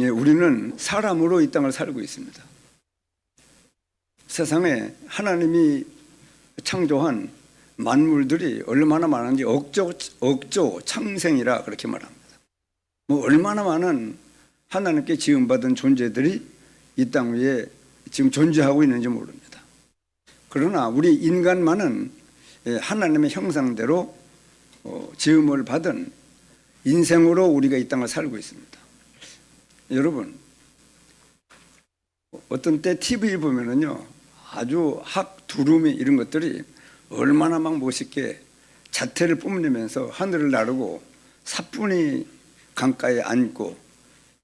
예, 우리는 사람으로 이 땅을 살고 있습니다. 세상에 하나님이 창조한 만물들이 얼마나 많은지 억조 창생이라 그렇게 말합니다. 얼마나 많은 하나님께 지음받은 존재들이 이 땅 위에 지금 존재하고 있는지 모릅니다. 그러나 우리 인간만은 하나님의 형상대로 지음을 받은 인생으로 우리가 이 땅을 살고 있습니다. 여러분, 어떤 때 TV 보면은요, 아주 두루미 이런 것들이 얼마나 막 멋있게 자태를 뽐내면서 하늘을 나르고 사뿐히 강가에 앉고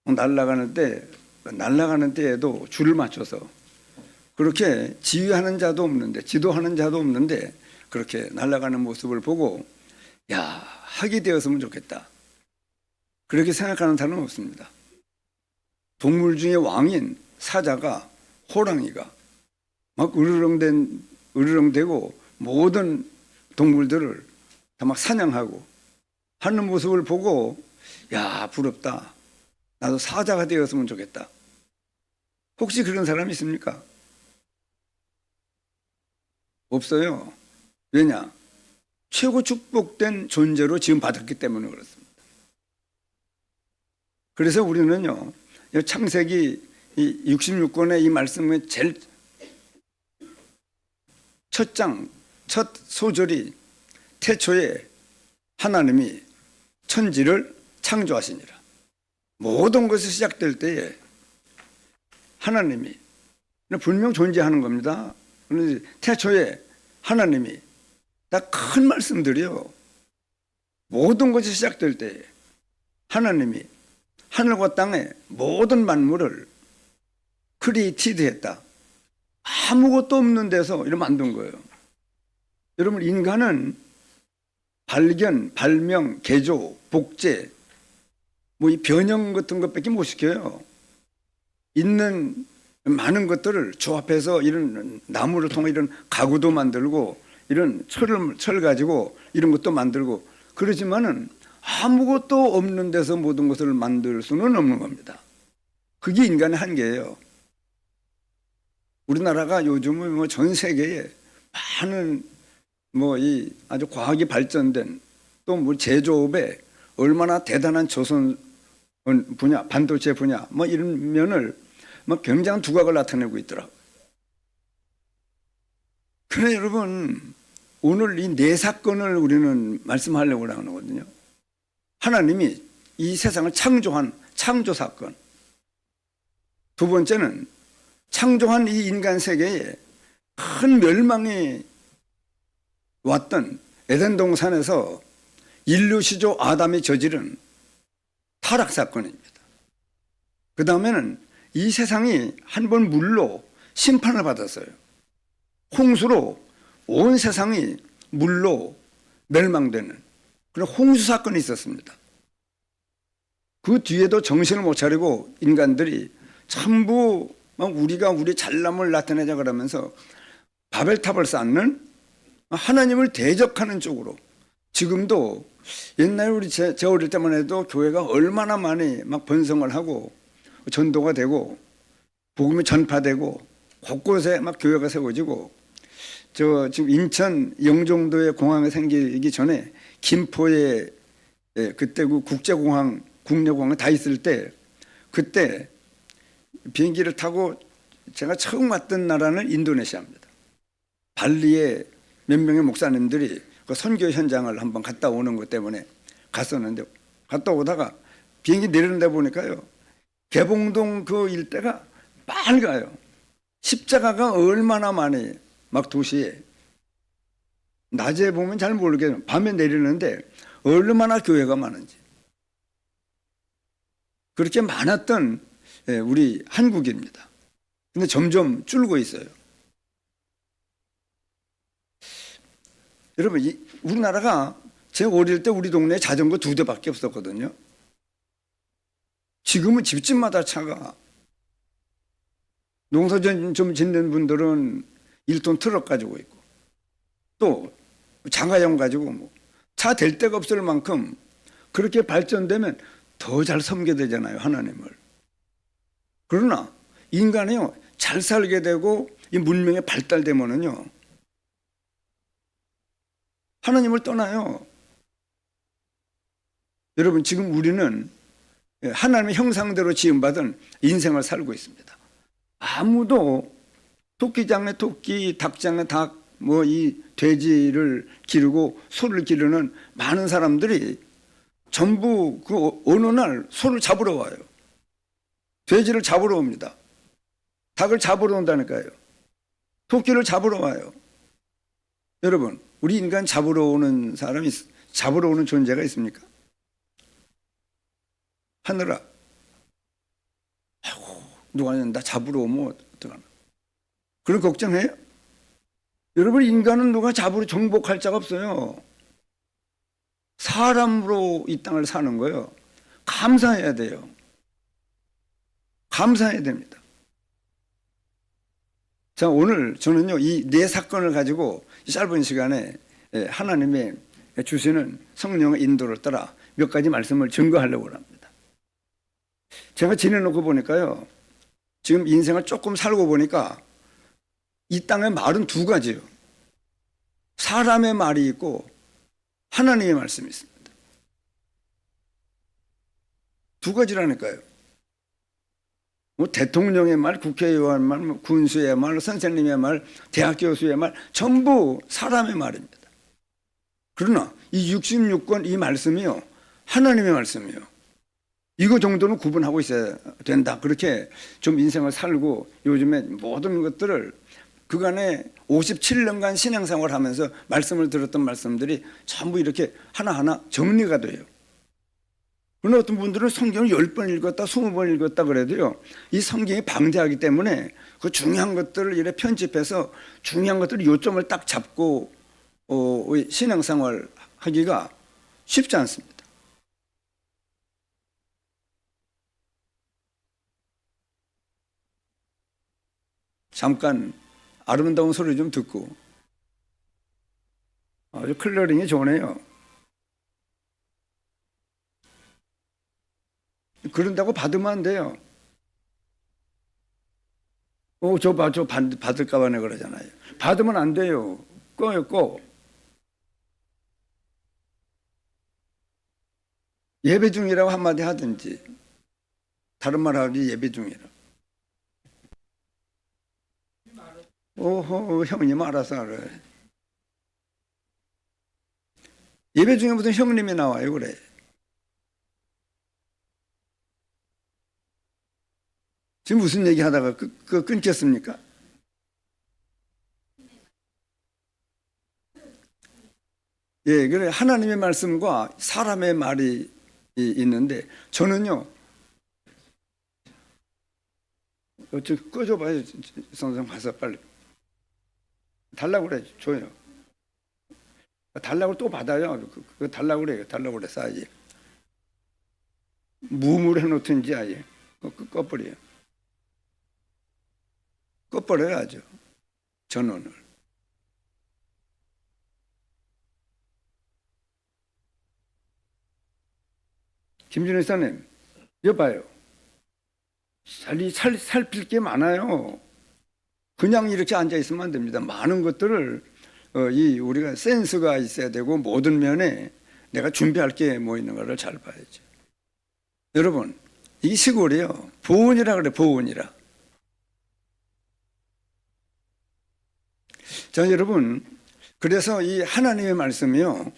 날아가는 때에도 줄을 맞춰서 그렇게 지휘하는 자도 없는데, 지도하는 자도 없는데 그렇게 날아가는 모습을 보고 야, 학이 되었으면 좋겠다, 그렇게 생각하는 사람은 없습니다. 동물 중에 왕인 사자가, 호랑이가 막 으르렁대고 모든 동물들을 다 막 사냥하고 하는 모습을 보고 야, 부럽다, 나도 사자가 되었으면 좋겠다. 혹시 그런 사람이 있습니까? 없어요. 왜냐? 최고 축복된 존재로 지금 받았기 때문에 그렇습니다. 그래서 우리는요, 창세기 66권의 이 말씀의 제일 첫 소절이 태초에 하나님이 천지를 창조하시니라. 모든 것이 시작될 때에 하나님이 분명 존재하는 겁니다. 태초에 하나님이 다 큰 말씀들이요, 모든 것이 시작될 때에 하나님이 하늘과 땅의 모든 만물을 크리에이티드했다. 아무것도 없는 데서 이렇게 만든 거예요. 여러분, 인간은 발견, 발명, 개조, 복제, 이 변형 같은 것밖에 못 시켜요. 있는 많은 것들을 조합해서 이런 나무를 통해 이런 가구도 만들고 이런 철 가지고 이런 것도 만들고, 그러지만은 아무것도 없는 데서 모든 것을 만들 수는 없는 겁니다. 그게 인간의 한계예요. 우리나라가 요즘은 전 세계에 많은 이 아주 과학이 발전된 또 제조업에 얼마나 대단한 조선 분야, 반도체 분야 이런 면을 굉장한 두각을 나타내고 있더라고요. 그래 여러분, 오늘 이 네 사건을 우리는 말씀하려고 하는 거거든요. 하나님이 이 세상을 창조한 창조 사건. 두 번째는 창조한 이 인간 세계에 큰 멸망이 왔던 에덴 동산에서 인류 시조 아담이 저지른 타락 사건입니다. 그 다음에는 이 세상이 한 번 물로 심판을 받았어요. 홍수로 온 세상이 물로 멸망되는 그런 홍수 사건이 있었습니다. 그 뒤에도 정신을 못 차리고 인간들이 전부 우리가 우리 잘남을 나타내자 그러면서 바벨탑을 쌓는, 하나님을 대적하는 쪽으로. 지금도 옛날에 우리 제 어릴 때만 해도 교회가 얼마나 많이 번성을 하고 전도가 되고 복음이 전파되고 곳곳에 교회가 세워지고, 지금 인천 영종도에 공항이 생기기 전에 김포에 그때 그 국제공항, 국내공항 다 있을 때, 그때 비행기를 타고 제가 처음 왔던 나라는 인도네시아입니다. 발리에 몇 명의 목사님들이 그 선교 현장을 한번 갔다 오는 것 때문에 갔었는데, 갔다 오다가 비행기 내리는 데 보니까요, 개봉동 그 일대가 빨가요. 십자가가 얼마나 많이 도시에, 낮에 보면 잘 모르겠어요. 밤에 내리는데 얼마나 교회가 많은지. 그렇게 많았던 우리 한국입니다. 근데 점점 줄고 있어요. 여러분, 우리나라가 제가 어릴 때 우리 동네에 자전거 2대밖에 없었거든요. 지금은 집집마다 차가, 농사 좀 짓는 분들은 1톤 트럭 가지고 있고, 또 장가영 가지고 차 댈 데가 없을 만큼 그렇게 발전되면 더 잘 섬게 되잖아요, 하나님을. 그러나 인간이요, 잘 살게 되고 이 문명이 발달되면은요, 하나님을 떠나요. 여러분, 지금 우리는 하나님의 형상대로 지음받은 인생을 살고 있습니다. 아무도 토끼장에 토끼, 닭장에 닭, 뭐 이 돼지를 기르고 소를 기르는 많은 사람들이 전부 그 어느 날 소를 잡으러 와요. 돼지를 잡으러 옵니다. 닭을 잡으러 온다니까요. 토끼를 잡으러 와요. 여러분, 우리 인간 잡으러 오는 사람이, 잡으러 오는 존재가 있습니까? 하늘아, 아이고, 누가 나 잡으러 오면 어떡하나. 그런 걱정해요? 여러분, 인간은 누가 잡으러 정복할 자가 없어요. 사람으로 이 땅을 사는 거예요. 감사해야 돼요. 감사해야 됩니다. 자, 오늘 저는요, 이 네 사건을 가지고 짧은 시간에 하나님의 주시는 성령의 인도를 따라 몇 가지 말씀을 증거하려고 합니다. 제가 지내놓고 보니까요, 지금 인생을 조금 살고 보니까 이 땅의 말은 두 가지요. 사람의 말이 있고 하나님의 말씀이 있습니다. 두 가지라니까요. 뭐 대통령의 말, 국회의원 말, 뭐 군수의 말, 선생님의 말, 대학 교수의 말, 전부 사람의 말입니다. 그러나 이 66권 이 말씀이요, 하나님의 말씀이요. 이거 정도는 구분하고 있어야 된다. 그렇게 좀 인생을 살고 요즘에 모든 것들을 그간에 57년간 신앙생활을 하면서 말씀을 들었던 말씀들이 전부 이렇게 하나하나 정리가 돼요. 그러나 어떤 분들은 성경을 10번 읽었다, 20번 읽었다 그래도요, 이 성경이 방대하기 때문에 그 중요한 것들을 이렇게 편집해서 중요한 것들을 요점을 딱 잡고 신앙생활 하기가 쉽지 않습니다. 잠깐 아름다운 소리 좀 듣고, 아주 클러링이 좋네요. 그런다고 받으면 안 돼요. 저 받을까봐 내가 그러잖아요. 받으면 안 돼요. 꺼요, 꺼. 예배 중이라고 한마디 하든지, 다른 말 하든지 예배 중이라고. 오호, 형님 알아서 알아요. 예배 중에 무슨 형님이 나와요, 그래. 지금 무슨 얘기 하다가 끊겼습니까? 예, 그래. 하나님의 말씀과 사람의 말이 있는데, 저는요, 좀 꺼줘봐요. 선생님 가서 빨리. 달라고 그래, 줘요. 달라고 또 받아요. 그거 달라고 그래요. 달라고 그래, 싸야지. 무음으로 해놓든지 아예. 꺼버려요. 꺼버려야죠. 전원을. 김준일 사님, 여봐요. 살필 게 많아요. 그냥 이렇게 앉아 있으면 안 됩니다. 많은 것들을 우리가 센스가 있어야 되고 모든 면에 내가 준비할 게 뭐 있는가를 잘 봐야죠. 여러분, 이 시골이요, 보온이라 그래, 보온이라. 자, 여러분, 그래서 이 하나님의 말씀이요,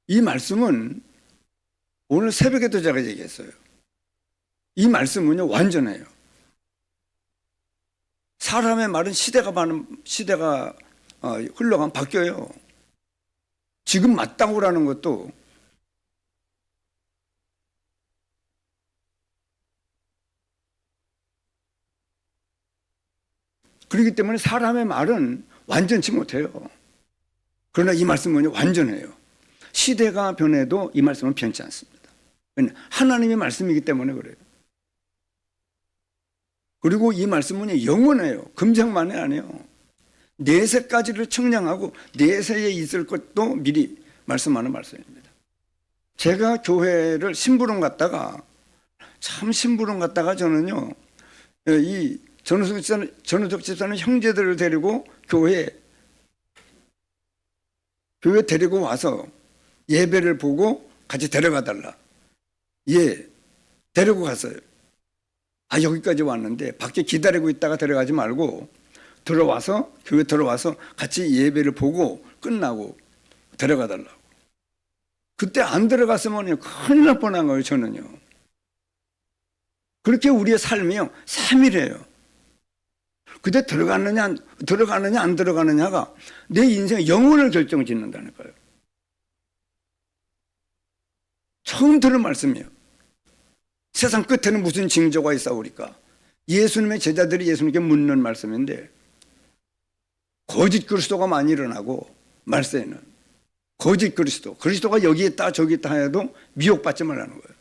이 말씀은 오늘 새벽에도 제가 얘기했어요. 이 말씀은요, 완전해요. 사람의 말은 시대가 흘러가면 바뀌어요. 지금 맞다고라는 것도 그렇기 때문에 사람의 말은 완전치 못해요. 그러나 이 말씀은 완전해요. 시대가 변해도 이 말씀은 변치 않습니다. 하나님의 말씀이기 때문에 그래요. 그리고 이 말씀은 영원해요. 금생만이 아니에요. 내세까지를 측량하고 내세에 있을 것도 미리 말씀하는 말씀입니다. 제가 교회를 심부름 갔다가 저는요, 이 전우석 집사는 형제들을 데리고 교회 데리고 와서 예배를 보고 같이 데려가 달라. 예, 데리고 갔어요. 아, 여기까지 왔는데 밖에 기다리고 있다가 데려가지 말고 들어와서, 교회 들어와서 같이 예배를 보고 끝나고 데려가 달라고. 그때 안 들어갔으면 큰일 날 뻔한 거예요, 저는요. 그렇게 우리의 삶이요, 3일이에요. 그때 들어가느냐 안 들어가느냐가 내 인생의 영혼을 결정짓는다니까요. 처음 들은 말씀이에요. 세상 끝에는 무슨 징조가 있사오리까? 예수님의 제자들이 예수님께 묻는 말씀인데, 거짓 그리스도가 많이 일어나고 말세에는 거짓 그리스도가 여기 있다 저기 있다 해도 미혹받지 말라는 거예요.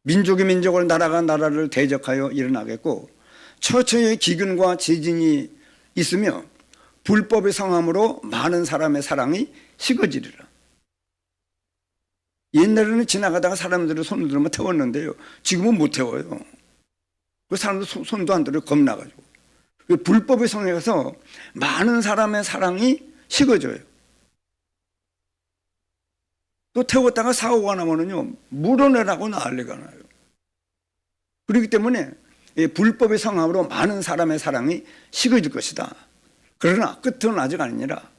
민족이 민족을, 나라가 나라를 대적하여 일어나겠고, 처처의 기근과 지진이 있으며 불법의 성함으로 많은 사람의 사랑이 식어지리라. 옛날에는 지나가다가 사람들을 손을 들면 태웠는데요, 지금은 못 태워요. 그 사람들 손도 안 들어, 겁나가지고. 불법의 성에서 많은 사람의 사랑이 식어져요. 또 태웠다가 사고가 나면은요, 물어내라고 난리가 나요. 그렇기 때문에 불법의 성함으로 많은 사람의 사랑이 식어질 것이다. 그러나 끝은 아직 아니라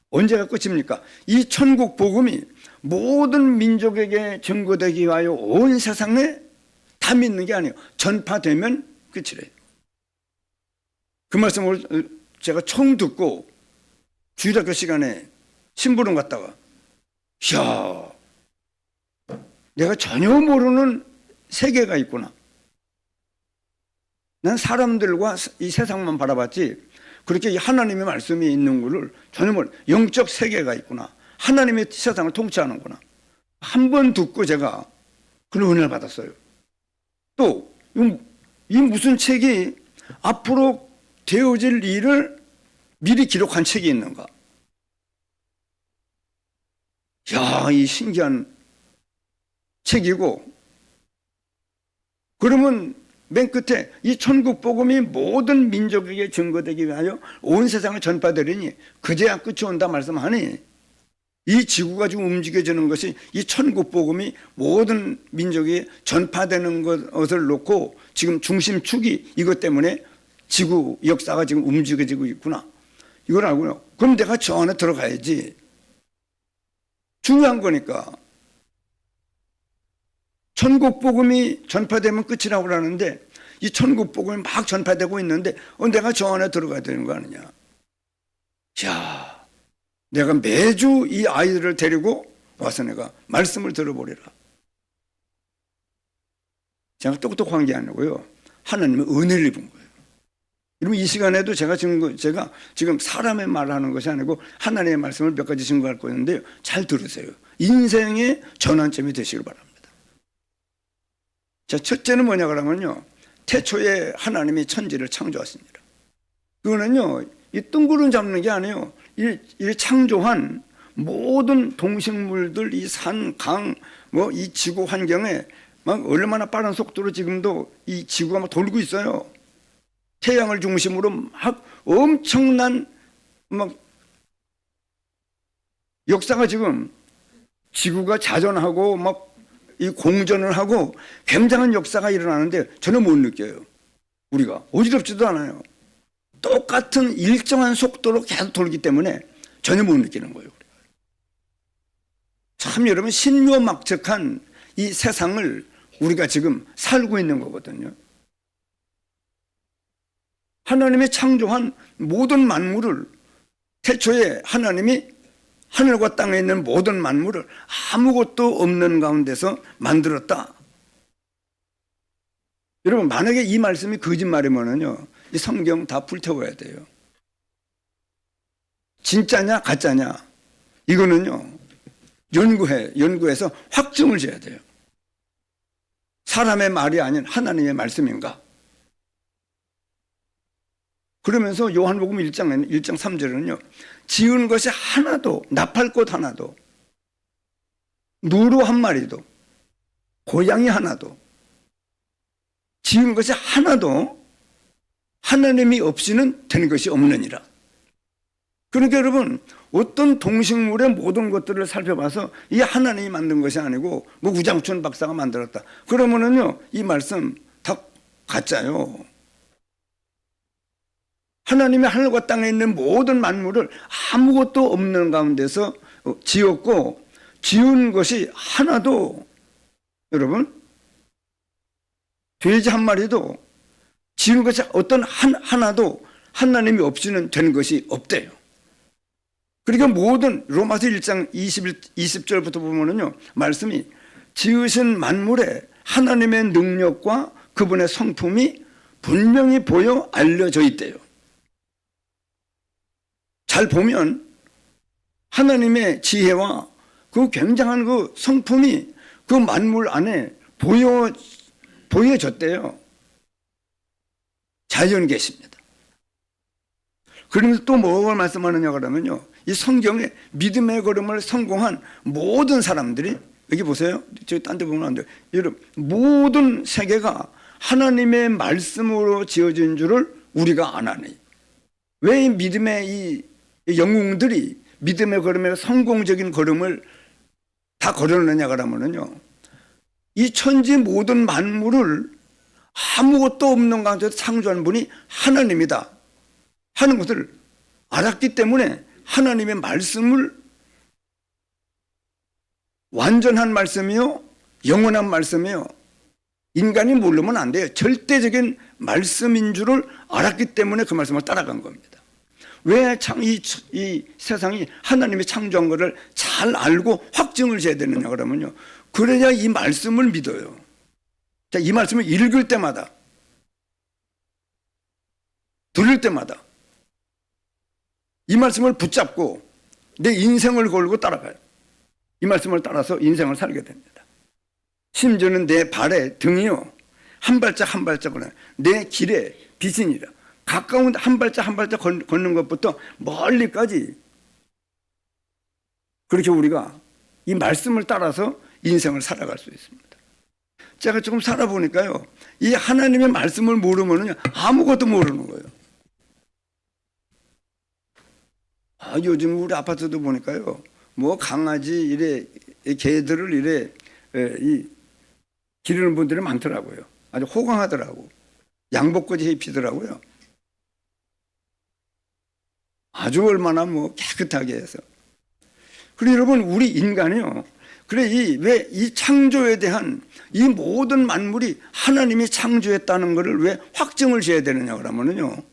언제가 끝입니까? 이 천국 복음이 모든 민족에게 증거되기 위하여 온 세상에 다 믿는 게 아니에요. 전파되면 끝이래요. 그 말씀을 제가 처음 듣고 주일학교 시간에 심부름 갔다가, 이야, 내가 전혀 모르는 세계가 있구나. 난 사람들과 이 세상만 바라봤지 그렇게 하나님의 말씀이 있는 것을 전혀 모르, 영적 세계가 있구나. 하나님의 세상을 통치하는구나. 한 번 듣고 제가 그런 은혜를 받았어요. 또 이 무슨 책이 앞으로 되어질 일을 미리 기록한 책이 있는가? 야, 이 신기한 책이고, 그러면 맨 끝에 이 천국 복음이 모든 민족에게 증거되기 위하여 온 세상을 전파되리니 그제야 끝이 온다 말씀하니, 이 지구가 지금 움직여지는 것이 이 천국 복음이 모든 민족에 전파되는 것을 놓고 지금 중심축이 이것 때문에 지구 역사가 지금 움직여지고 있구나. 이걸 알고요. 그럼 내가 저 안에 들어가야지. 중요한 거니까. 천국 복음이 전파되면 끝이라고 그러는데 이 천국 복음이 막 전파되고 있는데 내가 저 안에 들어가야 되는 거 아니냐. 야, 내가 매주 이 아이들을 데리고 와서 내가 말씀을 들어보리라. 제가 똑똑한 게 아니고요, 하나님의 은혜를 입은 거예요. 여러분, 이 시간에도 제가 지금 사람의 말을 하는 것이 아니고 하나님의 말씀을 몇 가지 증거할 거였는데요, 잘 들으세요. 인생의 전환점이 되시길 바랍니다. 자, 첫째는 뭐냐 그러면요, 태초에 하나님이 천지를 창조하십니다. 그거는요, 이 뜬구름 잡는 게 아니에요. 이 창조한 모든 동식물들, 이 산, 강, 이 지구 환경에 막 얼마나 빠른 속도로 지금도 이 지구가 막 돌고 있어요. 태양을 중심으로 막 엄청난 막 역사가 지금 지구가 자전하고 막 이 공전을 하고 굉장한 역사가 일어나는데 전혀 못 느껴요. 우리가 어지럽지도 않아요. 똑같은 일정한 속도로 계속 돌기 때문에 전혀 못 느끼는 거예요. 참 여러분, 신묘막측한 이 세상을 우리가 지금 살고 있는 거거든요. 하나님이 창조한 모든 만물을, 태초에 하나님이 하늘과 땅에 있는 모든 만물을 아무것도 없는 가운데서 만들었다. 여러분, 만약에 이 말씀이 거짓말이면요, 이 성경 다 불태워야 돼요. 진짜냐 가짜냐, 이거는요 연구해서 확증을 줘야 돼요. 사람의 말이 아닌 하나님의 말씀인가? 그러면서 요한복음 1장 3절에는요, 지은 것이 하나도, 나팔 꽃 하나도, 누루 한 마리도, 고양이 하나도, 지은 것이 하나도 하나님이 없이는 된 것이 없느니라. 그러니까 여러분, 어떤 동식물의 모든 것들을 살펴봐서 이 하나님이 만든 것이 아니고 뭐 우장춘 박사가 만들었다. 그러면은요, 이 말씀 다 가짜요. 하나님이 하늘과 땅에 있는 모든 만물을 아무것도 없는 가운데서 지었고, 지은 것이 하나도, 여러분, 돼지 한 마리도 지은 것이 어떤 하나도 하나님이 없이는 된 것이 없대요. 그러니까 모든 로마서 1장 20절부터 보면은요, 말씀이 지으신 만물에 하나님의 능력과 그분의 성품이 분명히 보여 알려져 있대요. 잘 보면 하나님의 지혜와 그 굉장한 그 성품이 그 만물 안에 보여졌대요. 자연 계십니다. 그러면서 또 뭘 말씀하느냐 그러면요, 이 성경에 믿음의 걸음을 성공한 모든 사람들이, 여기 보세요. 저기 딴 데 보면 안 돼요. 여러분, 모든 세계가 하나님의 말씀으로 지어진 줄을 우리가 안 아니. 왜 이 믿음의 이 영웅들이 믿음의 걸음에 성공적인 걸음을 다 걸었느냐 그러면요, 이 천지 모든 만물을 아무것도 없는 가운데서 창조한 분이 하나님이다 하는 것을 알았기 때문에 하나님의 말씀을, 완전한 말씀이요, 영원한 말씀이요, 인간이 모르면 안 돼요. 절대적인 말씀인 줄을 알았기 때문에 그 말씀을 따라간 겁니다. 왜 이 세상이 하나님이 창조한 것을 잘 알고 확증을 해야 되느냐 그러면요, 그래야 이 말씀을 믿어요. 자, 이 말씀을 읽을 때마다, 들을 때마다 이 말씀을 붙잡고 내 인생을 걸고 따라가요. 이 말씀을 따라서 인생을 살게 됩니다. 심지어는 내 발에 등이요, 한 발짝 한 발짝으로 내 길에 비신이라, 가까운 한 발짝 한 발짝 걷는 것부터 멀리까지, 그렇게 우리가 이 말씀을 따라서 인생을 살아갈 수 있습니다. 제가 조금 살아보니까요, 이 하나님의 말씀을 모르면요, 아무것도 모르는 거예요. 요즘 우리 아파트도 보니까요, 뭐 강아지 이래, 개들을 이래 기르는 분들이 많더라고요. 아주 호강하더라고. 양복까지 입히더라고요. 아주 얼마나 뭐 깨끗하게 해서. 그리고 여러분, 우리 인간이요, 그래, 왜 이 창조에 대한 이 모든 만물이 하나님이 창조했다는 것을 왜 확증을 지어야 되느냐 그러면요,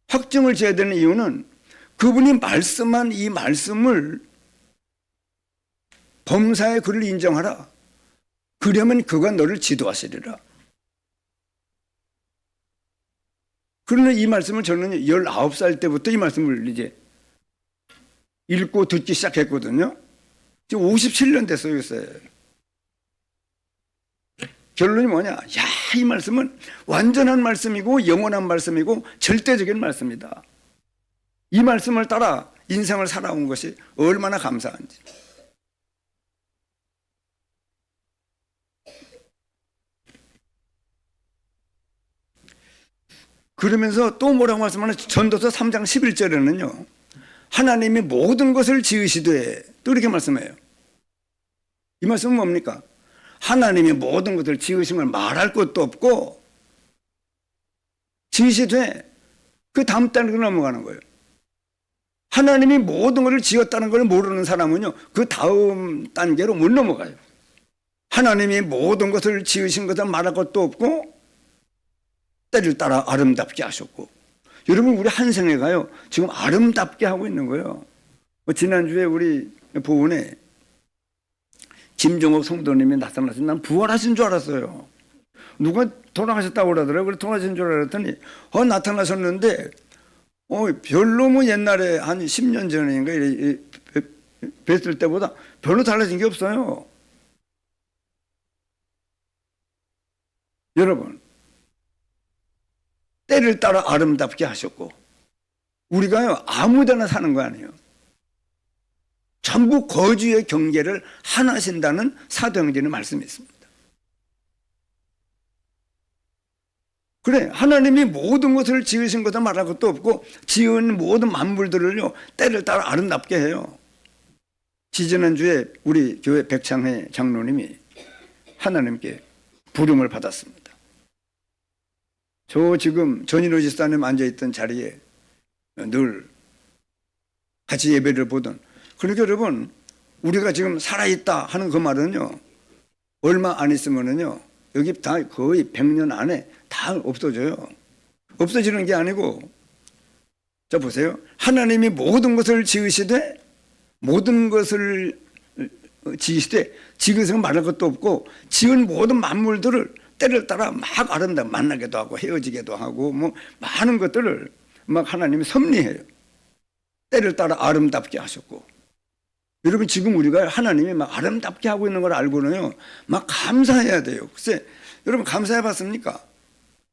확증을 지어야 되는 이유는 그분이 말씀한 이 말씀을 범사에 그를 인정하라. 그러면 그가 너를 지도하시리라. 그러나 이 말씀을 저는 19살 때부터 이 말씀을 이제 읽고 듣기 시작했거든요. 지금 57년 됐어요. 결론이 뭐냐? 야, 이 말씀은 완전한 말씀이고 영원한 말씀이고 절대적인 말씀이다. 이 말씀을 따라 인생을 살아온 것이 얼마나 감사한지. 그러면서 또 뭐라고 말씀하는, 전도서 3장 11절에는요, 하나님이 모든 것을 지으시되, 또 이렇게 말씀해요. 이 말씀은 뭡니까? 하나님이 모든 것을 지으신 걸 말할 것도 없고, 지으시되 그 다음 단계로 넘어가는 거예요. 하나님이 모든 것을 지었다는 걸 모르는 사람은요, 그 다음 단계로 못 넘어가요. 하나님이 모든 것을 지으신 것을 말할 것도 없고, 때를 따라 아름답게 하셨고. 여러분, 우리 한생애가요, 지금 아름답게 하고 있는 거예요. 지난주에 우리 보훈에 김종옥 성도님이 나타나서 난 부활하신 줄 알았어요. 누가 돌아가셨다고 그러더라고요. 그래서 돌아가신 줄 알았더니 나타나셨는데 별로 뭐 옛날에 한 10년 전인가 뵀을 때보다 별로 달라진 게 없어요. 여러분, 때를 따라 아름답게 하셨고, 우리가요 아무데나 사는 거 아니에요. 전부 거주의 경계를 하나신다는 사도행전의 말씀이 있습니다. 그래, 하나님이 모든 것을 지으신 것을 말할 것도 없고 지은 모든 만물들을요 때를 따라 아름답게 해요. 지지난주에 우리 교회 백창회 장로님이 하나님께 부름을 받았습니다. 저 지금 전인호 지사님 앉아있던 자리에 늘 같이 예배를 보던, 그러니까 여러분 우리가 지금 살아있다 하는 그 말은요 얼마 안 있으면은요 여기 다 거의 100년 안에 다 없어져요. 없어지는 게 아니고, 자 보세요. 하나님이 모든 것을 지으시되 모든 것을 지으시되 지으시면 말할 것도 없고 지은 모든 만물들을 때를 따라 막 아름답게 만나기도 하고 헤어지기도 하고 뭐 많은 것들을 막 하나님이 섭리해요. 때를 따라 아름답게 하셨고, 여러분 지금 우리가 하나님이 막 아름답게 하고 있는 걸 알고는요 막 감사해야 돼요. 글쎄 여러분 감사해 봤습니까?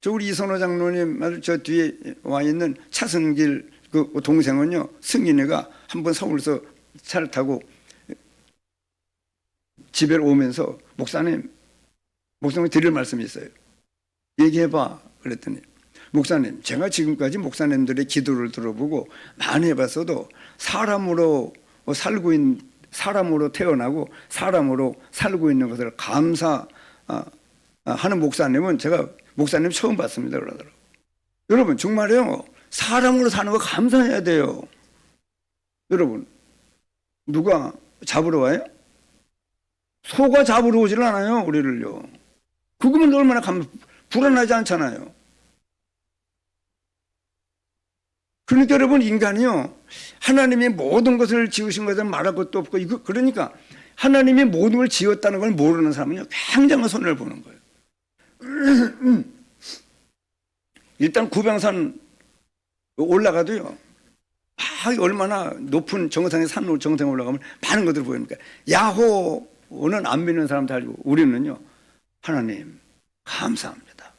저 우리 이선호 장로님 저 뒤에 와 있는 차승길 그 동생은요, 승인이가 한번 서울서 차를 타고 집에 오면서 목사님 드릴 말씀이 있어요. 얘기해봐. 그랬더니 목사님, 제가 지금까지 목사님들의 기도를 들어보고 많이 해봤어도 사람으로 태어나고 사람으로 살고 있는 것을 감사하는 목사님은 제가 목사님 처음 봤습니다. 그러더라고요. 여러분 정말요 사람으로 사는 거 감사해야 돼요. 여러분 누가 잡으러 와요? 소가 잡으러 오질 않아요 우리를요. 그거면 얼마나 불안하지 않잖아요. 그러니까 여러분 인간이요 하나님이 모든 것을 지으신 것을 말할 것도 없고, 이거 그러니까 하나님이 모든 걸 지었다는 걸 모르는 사람은요 굉장한 손해를 보는 거예요. 일단 구병산 올라가도요 얼마나 높은 정상에 산 정상에 올라가면 많은 것들을 보입니까? 야호는 안 믿는 사람 다 알고, 우리는요 하나님 감사합니다.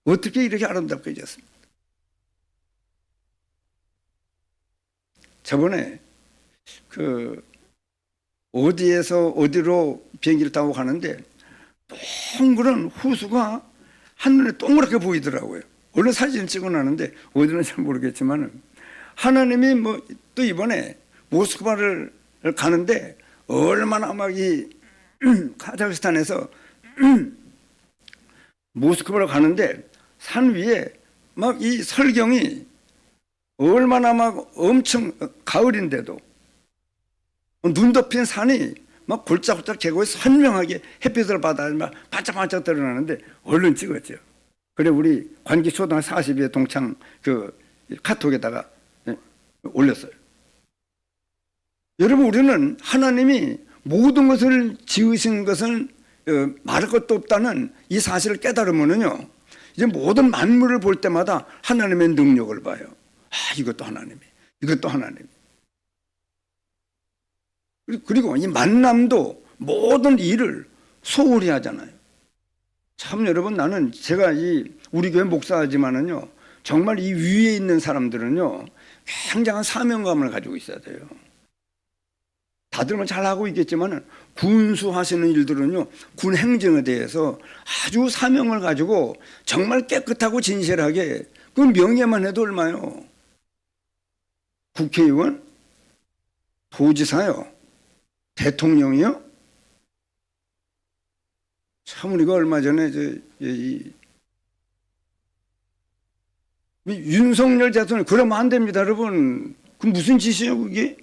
어떻게 이렇게 아름답게 지었습니까? 저번에 그 어디에서 어디로 비행기를 타고 가는데 동그란 호수가 한눈에 동그랗게 보이더라고요. 얼른 사진 찍어놨는데 어디는 잘 모르겠지만 하나님이 뭐 또 이번에 모스크바를 가는데 얼마나 막 이 카자흐스탄에서 모스크바로 가는데 산 위에 막 이 설경이 얼마나 막 엄청 가을인데도 눈 덮인 산이 막 골짝골짝 계곡에서 선명하게 햇빛을 받아 막 반짝반짝 드러나는데 얼른 찍었죠. 그래 우리 관기 초등학교 40의 동창 그 카톡에다가 올렸어요. 여러분 우리는 하나님이 모든 것을 지으신 것은 말할 것도 없다는 이 사실을 깨달으면은요 이제 모든 만물을 볼 때마다 하나님의 능력을 봐요. 이것도 하나님이, 이것도 하나님이. 그리고 이 만남도 모든 일을 소홀히 하잖아요. 참 여러분 나는 제가 우리 교회 목사지만은요 정말 이 위에 있는 사람들은요 굉장한 사명감을 가지고 있어야 돼요. 다들 뭐 잘하고 있겠지만 군수하시는 일들은요 군 행정에 대해서 아주 사명을 가지고 정말 깨끗하고 진실하게, 그 명예만 해도 얼마요? 국회의원, 도지사요, 대통령이요. 참 우리가 얼마 전에 윤석열 대통령 그러면 안 됩니다, 여러분. 그 무슨 짓이에요, 그게?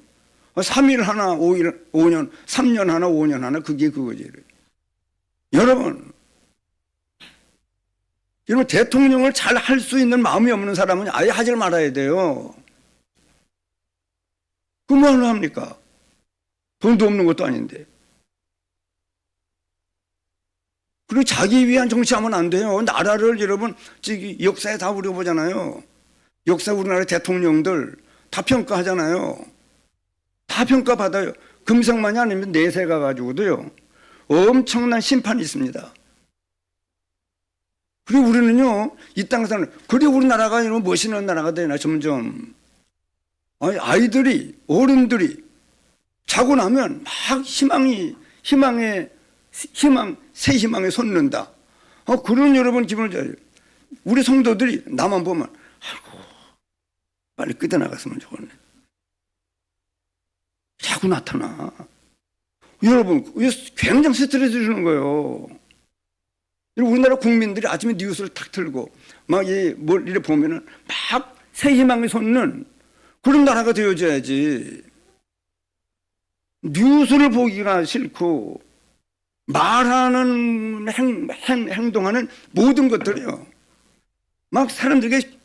3일 하나, 5일, 5년, 3년 하나, 5년 하나, 그게 그거지. 여러분 대통령을 잘 할 수 있는 마음이 없는 사람은 아예 하지 말아야 돼요. 그 뭐 하려 합니까? 돈도 없는 것도 아닌데. 그리고 자기 위한 정치하면 안 돼요. 나라를 여러분 역사에 다 우려 보잖아요. 역사 우리나라 대통령들 다 평가하잖아요. 다 평가받아요. 금성만이 아니면 내세 가가지고도요 엄청난 심판이 있습니다. 그리고 우리는요 이 땅에서는 그래 우리나라가 이런 멋있는 나라가 되나 점점. 아이들이 어른들이 자고 나면 막 새 희망에 솟는다. 그런 여러분 기분을 잘. 우리 성도들이 나만 보면 아이고 빨리 끄대 나갔으면 좋겠네. 자꾸 나타나. 여러분 굉장히 스트레스 주는 거예요. 우리나라 국민들이 아침에 뉴스를 탁 틀고 막 뭘 이래 보면은 막 새 희망이 솟는 그런 나라가 되어줘야지. 뉴스를 보기가 싫고 말하는 행동하는 모든 것들이요. 막 사람들에게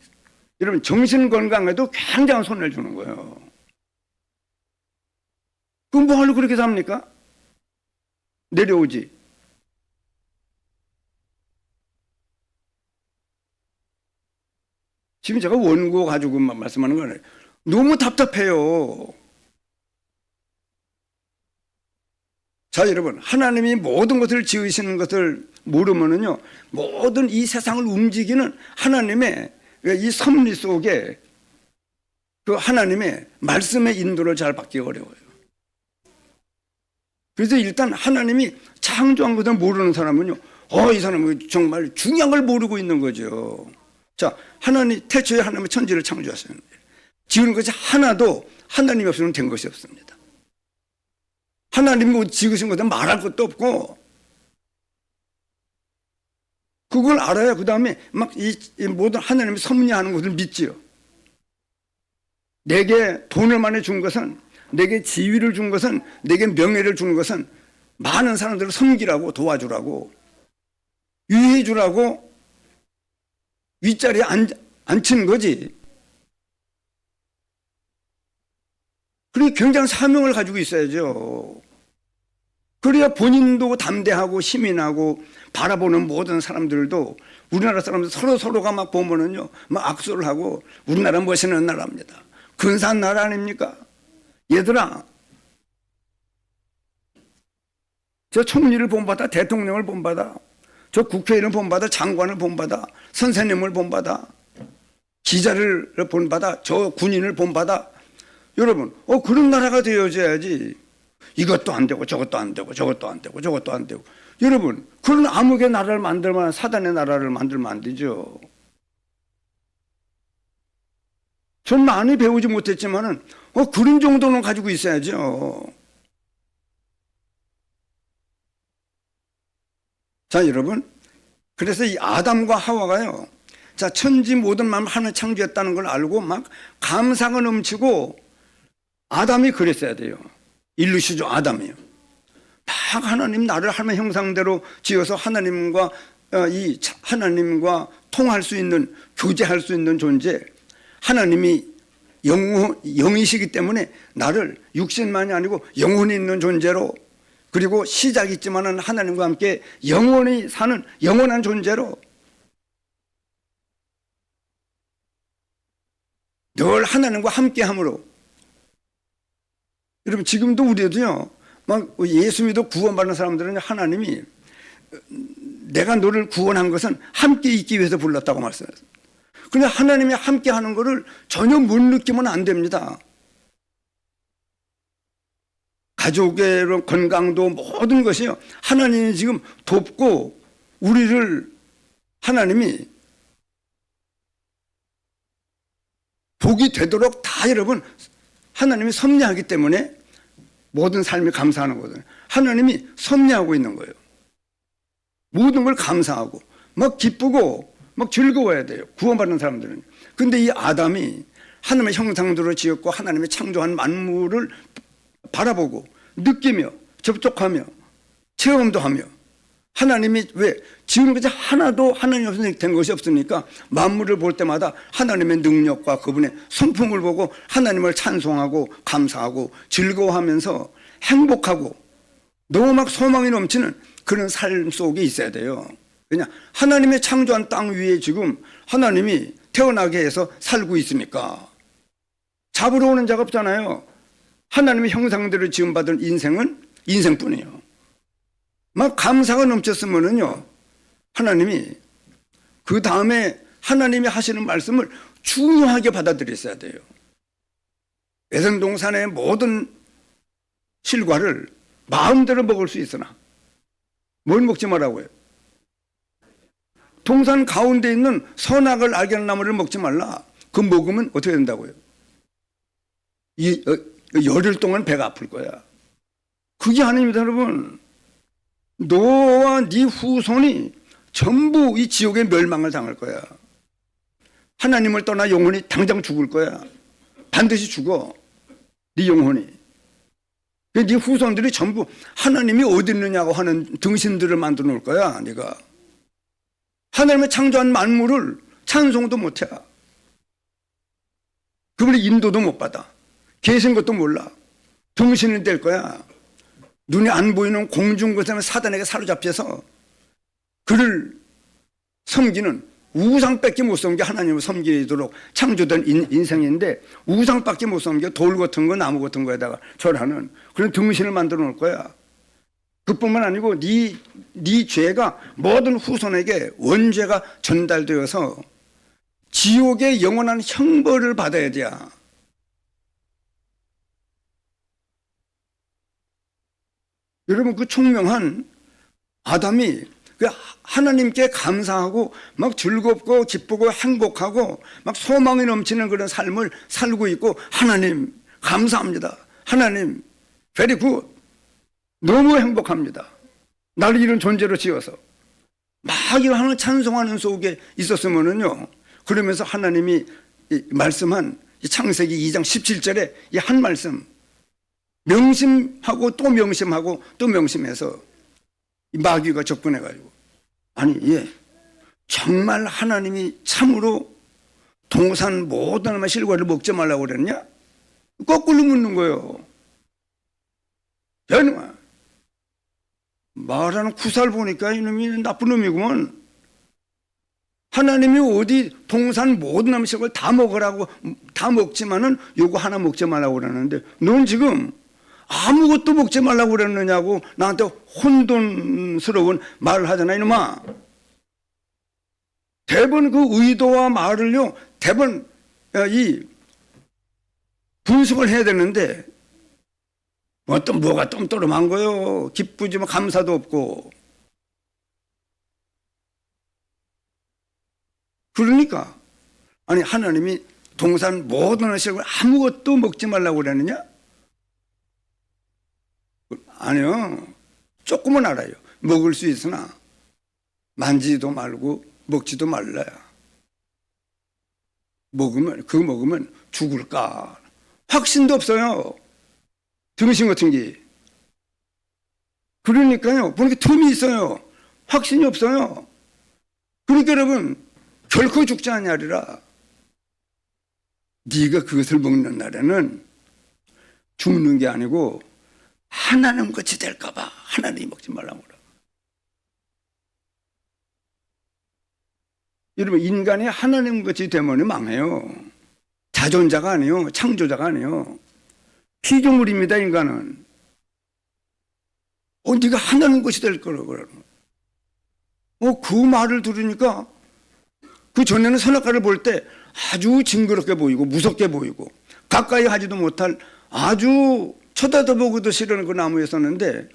여러분 정신 건강에도 굉장한 손해를 주는 거예요. 그럼 뭐 하려고 그렇게 삽니까? 내려오지. 지금 제가 원고 가지고 말씀하는 거는 너무 답답해요. 자, 여러분, 하나님이 모든 것을 지으시는 것을 모르면은요, 모든 이 세상을 움직이는 하나님의 이 섭리 속에 그 하나님의 말씀의 인도를 잘 받기 어려워요. 그래서 일단 하나님이 창조한 것을 모르는 사람은요, 이 사람은 정말 중요한 걸 모르고 있는 거죠. 자, 태초에 하나님은 천지를 창조하셨는데 지은 것이 하나도 하나님이 없으면 된 것이 없습니다. 하나님이 지으신 것은 말할 것도 없고 그걸 알아야 그 다음에 막 이 모든 하나님이 섭리하는 것을 믿지요. 내게 돈을 많이 준 것은, 내게 지위를 준 것은, 내게 명예를 준 것은 많은 사람들을 섬기라고, 도와주라고, 유해해 주라고 윗자리에 앉힌 거지. 그리고 굉장한 사명을 가지고 있어야죠. 그래야 본인도 담대하고 시민하고 바라보는 모든 사람들도 우리나라 사람들 서로가 막 보면은요, 막 악수를 하고 우리나라 멋있는 나라입니다. 근사한 나라 아닙니까? 얘들아, 저 총리를 본받아, 대통령을 본받아, 저 국회의원을 본받아, 장관을 본받아, 선생님을 본받아, 기자를 본받아, 저 군인을 본받아. 여러분, 그런 나라가 되어져야지. 이것도 안 되고 저것도 안 되고 저것도 안 되고 저것도 안 되고. 여러분, 그런 암흑의 나라를 만들면, 사단의 나라를 만들면 안 되죠. 전 많이 배우지 못했지만은 그런 정도는 가지고 있어야죠. 자, 여러분, 그래서 이 아담과 하와가요, 자, 천지 모든 만물 하나님 창조했다는 걸 알고 막 감사가 넘치고, 아담이 그랬어야 돼요. 일루시죠, 아담이요. 막 하나님 나를 하나님 형상대로 지어서 하나님과 통할 수 있는, 교제할 수 있는 존재, 하나님이 영이시기 때문에 나를 육신만이 아니고 영혼이 있는 존재로, 그리고 시작이 있지만은 하나님과 함께 영원히 사는 영원한 존재로 늘 하나님과 함께함으로. 여러분, 지금도 우리도요, 막 예수 믿어 구원받는 사람들은 하나님이 내가 너를 구원한 것은 함께 있기 위해서 불렀다고 말씀했어요. 그런데 하나님이 함께 하는 것을 전혀 못 느끼면 안 됩니다. 가족의 건강도 모든 것이요, 하나님이 지금 돕고 우리를 하나님이 복이 되도록 다 여러분 하나님이 섭리하기 때문에 모든 삶이 감사하는 거거든요. 하나님이 섭리하고 있는 거예요. 모든 걸 감사하고 막 기쁘고 막 즐거워야 돼요, 구원받는 사람들은. 근데 이 아담이 하나님의 형상대로 지었고 하나님의 창조한 만물을 바라보고 느끼며 접촉하며 체험도 하며, 하나님이 왜 지은 것이 하나도 하나님 없으니 된 것이 없으니까 만물을 볼 때마다 하나님의 능력과 그분의 성품을 보고 하나님을 찬송하고 감사하고 즐거워하면서 행복하고 너무 막 소망이 넘치는 그런 삶 속에 있어야 돼요. 그냥 하나님의 창조한 땅 위에 지금 하나님이 태어나게 해서 살고 있습니까? 잡으러 오는 자가 없잖아요. 하나님의 형상대로 지음받은 인생은 인생뿐이에요. 막 감사가 넘쳤으면은요, 하나님이 그 다음에 하나님이 하시는 말씀을 중요하게 받아들였어야 돼요. 에덴 동산의 모든 실과를 마음대로 먹을 수 있으나 뭘 먹지 말라고요? 동산 가운데 있는 선악을 알게 하는 나무를 먹지 말라. 그 먹으면 어떻게 된다고요? 열흘 동안 배가 아플 거야. 그게 아닙니다, 여러분. 너와 네 후손이 전부 이 지옥의 멸망을 당할 거야. 하나님을 떠나 영혼이 당장 죽을 거야. 반드시 죽어. 네 영혼이. 네 후손들이 전부 하나님이 어디 있느냐고 하는 등신들을 만들어 놓을 거야. 네가 하나님의 창조한 만물을 찬송도 못해. 그분의 인도도 못 받아. 계신 것도 몰라. 등신이 될 거야. 눈에 안 보이는 공중 것에는 사단에게 사로잡혀서 그를 섬기는, 우상밖에 못 섬겨 하나님을 섬기도록 창조된 인생인데 우상밖에 못 섬겨 돌 같은 거 나무 같은 거에다가 절하는 그런 등신을 만들어 놓을 거야. 그뿐만 아니고 네 죄가 모든 후손에게 원죄가 전달되어서 지옥의 영원한 형벌을 받아야 돼. 여러분, 그 총명한 아담이 하나님께 감사하고 막 즐겁고 기쁘고 행복하고 막 소망이 넘치는 그런 삶을 살고 있고, 하나님 감사합니다. 하나님 very good. 너무 행복합니다. 나를 이런 존재로 지어서 막 이런 찬송하는 속에 있었으면은요, 그러면서 하나님이 말씀한 창세기 2장 17절에 이 한 말씀 명심하고 또 명심하고 또 명심해서 이 마귀가 접근해가지고, 아니 정말 하나님이 참으로 동산 모든 실과를 먹지 말라고 그랬냐? 거꾸로 묻는 거예요. 이놈아, 말하는 구살 보니까 이놈이 나쁜 놈이구먼. 하나님이 어디 동산 모든 음식을 다 먹으라고, 다 먹지만은 요거 하나 먹지 말라고 그러는데 넌 지금 아무것도 먹지 말라고 그랬느냐고 나한테 혼돈스러운 말을 하잖아. 이놈아, 대번 그 의도와 말을요, 대번 이 분석을 해야 되는데 뭐가 똠똠한 거요. 기쁘지만 감사도 없고. 그러니까 아니, 하나님이 동산 모든 음식을 아무것도 먹지 말라고 그러느냐? 아니요. 조금은 알아요. 먹을 수 있으나 만지지도 말고 먹지도 말라야. 먹으면 죽을까? 확신도 없어요. 등신 같은 게. 그러니까요, 보니까 틈이 있어요. 확신이 없어요. 그러니까 여러분, 결코 죽지 않냐리라. 네가 그것을 먹는 날에는 죽는 게 아니고 하나님 같이 될까 봐 하나님이 먹지 말라고 그래. 여러분, 인간이 하나님 같이 되면 망해요. 자존자가 아니에요. 창조자가 아니에요. 피조물입니다, 인간은. 네가 하나님 것이 될 거라고 그러는. 그 말을 들으니까 그 전에는 선악과를 볼 때 아주 징그럽게 보이고 무섭게 보이고 가까이 하지도 못할 아주 쳐다도 보기도 싫은 그 나무였었는데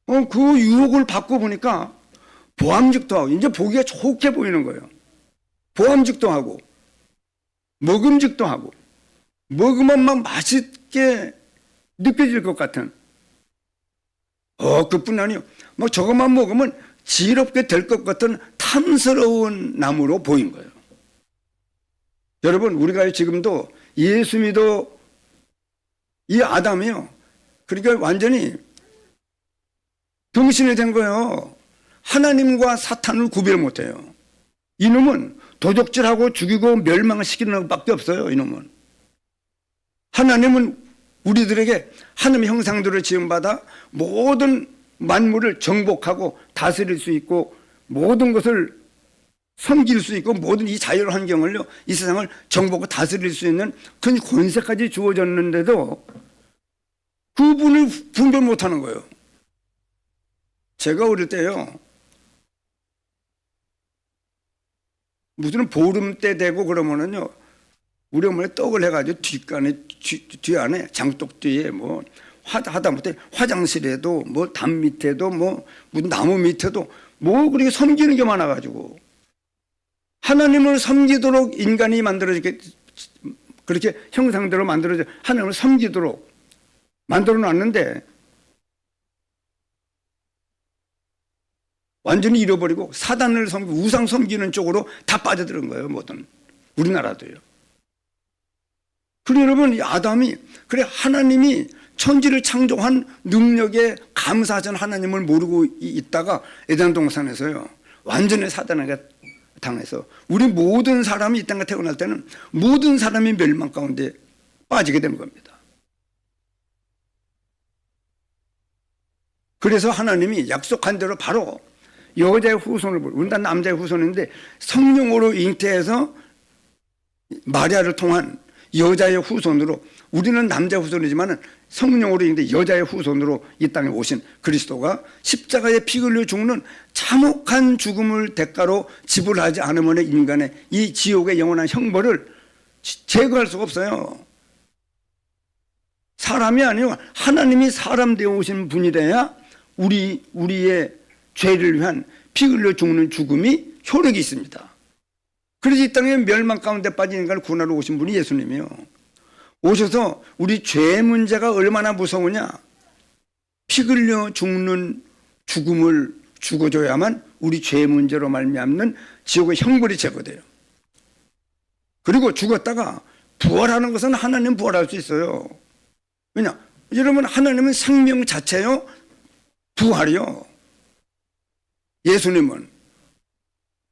그 유혹을 받고 보니까 보암직도 하고 이제 보기가 좋게 보이는 거예요. 보암직도 하고 먹음직도 하고 먹으면 막 맛있게 느껴질 것 같은 그뿐 아니요. 막 저것만 먹으면 지럽게 될 것 같은 탐스러운 나무로 보인 거예요. 여러분, 우리가 지금도 예수 믿어 이 아담이요. 그러니까 완전히 병신이 된 거예요. 하나님과 사탄을 구별 못해요. 이놈은 도적질하고 죽이고 멸망시키는 것밖에 없어요. 이놈은. 하나님은 우리들에게 하나님의 형상대로 지음받아 모든 만물을 정복하고 다스릴 수 있고 모든 것을 섬길 수 있고 모든 이 자유 환경을요, 이 세상을 정복하고 다스릴 수 있는 그 권세까지 주어졌는데도 그분을 분별 못하는 거예요. 제가 어릴 때요, 무슨 보름 때 되고 그러면은요, 우리 어머니 떡을 해가지고 뒤 안에 장독 뒤에 뭐 하다못해 화장실에도 뭐 담 밑에도 뭐 무슨 나무 밑에도 뭐 그렇게 섬기는 게 많아가지고 하나님을 섬기도록 인간이 만들어졌게, 그렇게 형상대로 만들어져 하나님을 섬기도록 만들어 놨는데 완전히 잃어버리고 사단을 섬기고 우상 섬기는 쪽으로 다 빠져드는 거예요. 뭐든 우리나라도요. 그리고 여러분, 이 아담이 그래 하나님이 천지를 창조한 능력에 감사하던 하나님을 모르고 있다가 에덴 동산에서요 완전히 사단에게 당해서 우리 모든 사람이 이 땅에 태어날 때는 모든 사람이 멸망 가운데 빠지게 된 겁니다. 그래서 하나님이 약속한 대로 바로 여자의 후손을, 우리는 다 남자의 후손인데 성령으로 잉태해서 마리아를 통한 여자의 후손으로, 우리는 남자의 후손이지만 성령으로 잉태 여자의 후손으로 이 땅에 오신 그리스도가 십자가에 피 흘려 죽는 참혹한 죽음을 대가로 지불하지 않으면 인간의 이 지옥의 영원한 형벌을 제거할 수가 없어요. 사람이 아니고 하나님이 사람 되어 오신 분이래야 우리의 죄를 위한 피 흘려 죽는 죽음이 효력이 있습니다. 그래서 이 땅에 멸망 가운데 빠진 인간을 구원하러 오신 분이 예수님이요. 오셔서 우리 죄의 문제가 얼마나 무서우냐, 피 흘려 죽는 죽음을 죽어줘야만 우리 죄의 문제로 말미암는 지옥의 형벌이 제거돼요. 그리고 죽었다가 부활하는 것은 하나님 부활할 수 있어요. 왜냐? 여러분, 하나님은 생명 자체요, 부활이요. 예수님은